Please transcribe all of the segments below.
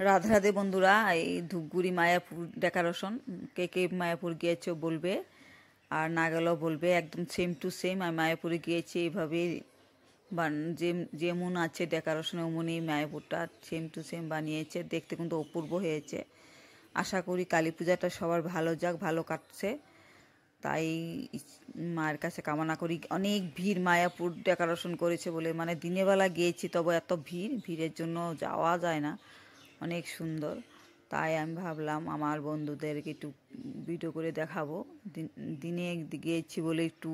রাধে রাধে বন্ধুরা, এই ধূপগুড়ি মায়াপুর ডেকোরেশন কে কে মায়াপুর গিয়েছো বলবে, আর না গেলেও বলবে। একদম সেম টু সেম আমি মায়াপুরে গিয়েছি এইভাবে যেমন আছে ডেকোরেশন অমনই মায়াপুরটা সেম টু সেম বানিয়েছে। দেখতে কিন্তু অপূর্ব হয়েছে। আশা করি কালী পূজাটা সবার ভালো যাক, ভালো কাটছে, তাই মায়ের কাছে কামনা করি। অনেক ভিড়, মায়াপুর ডেকোরেশন করেছে বলে, মানে দিনের বেলা গিয়েছি তবে এত ভিড়ের জন্য যাওয়া যায় না। অনেক সুন্দর, তাই আমি ভাবলাম আমার বন্ধুদেরকে একটু ভিডিও করে দেখাবো। দিনে গিয়েছি বলে একটু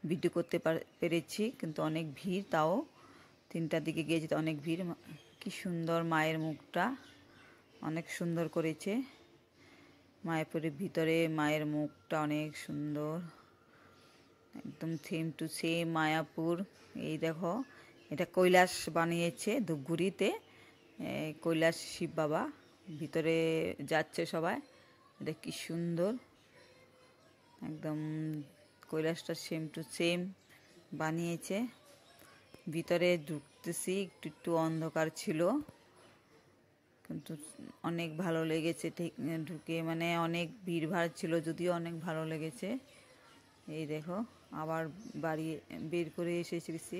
ভিডিও করতে পেরেছি, কিন্তু অনেক ভিড়। তাও 3টার দিকে গিয়েছি তো অনেক ভিড়। কি সুন্দর মায়ের মুখটা, অনেক সুন্দর করেছে। মায়াপুরের ভিতরে মায়ের মুখটা অনেক সুন্দর, একদম সেম টু সেম মায়াপুর। এই দেখো, এটা কৈলাস বানিয়েছে ধূপগুড়িতে। কৈলাস শিব বাবা ভিতরে যাচ্ছে সবাই। এটা কি সুন্দর, একদম কৈলাসটা সেম টু সেম বানিয়েছে। ভিতরে ঢুকতেছি, একটু একটু অন্ধকার ছিল, কিন্তু অনেক ভালো লেগেছে ঠিক ঢুকে। মানে অনেক ভিড়ভাড় ছিল, যদিও অনেক ভালো লেগেছে। এই দেখো, আবার বাড়ি বের করে এসেছি,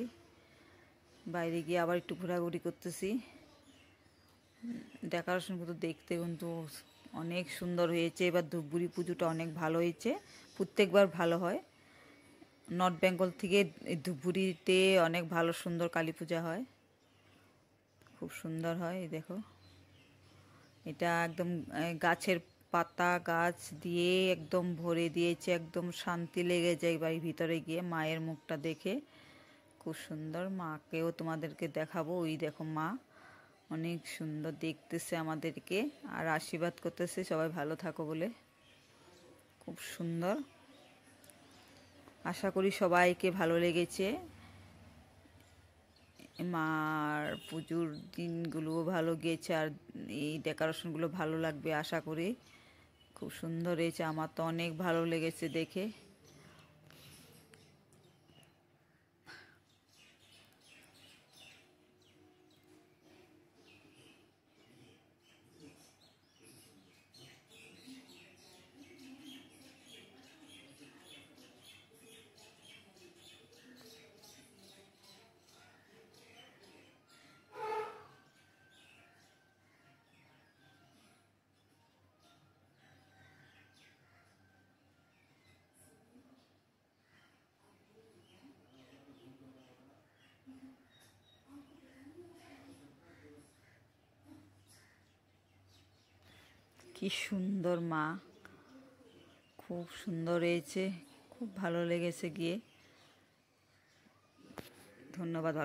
বাইরে গিয়ে আবার একটু ঘোরাঘুরি করতেছি। ডেকোরেশনগুলো দেখতে কিন্তু অনেক সুন্দর হয়েছে। এবার ধূপগুড়ি পুজোটা অনেক ভালো হয়েছে, প্রত্যেকবার ভালো হয়। নর্থ বেঙ্গল থেকে ধূপগুড়িতে অনেক ভালো সুন্দর কালী পূজা হয়, খুব সুন্দর হয়। এই দেখো, এটা একদম গাছের পাতা গাছ দিয়ে একদম ভরে দিয়েছে, একদম শান্তি লেগে যায় বাড়ির ভিতরে গিয়ে মায়ের মুখটা দেখে। খুব সুন্দর, মাকেও তোমাদেরকে দেখাবো। ওই দেখো মা অনেক সুন্দর দেখতেছে আমাদেরকে, আর আশীর্বাদ করতেছে সবাই ভালো থাকো বলে। খুব সুন্দর, আশা করি সবাইকে ভালো লেগেছে। মার পুজোর দিনগুলোও ভালো গিয়েছে, আর এই ডেকোরেশনগুলো ভালো লাগবে আশা করি। খুব সুন্দর হয়েছে, আমার তো অনেক ভালো লেগেছে দেখে। কি সুন্দর মা, খুব সুন্দর হয়েছে, খুব ভালো লেগেছে গিয়ে। ধন্যবাদ।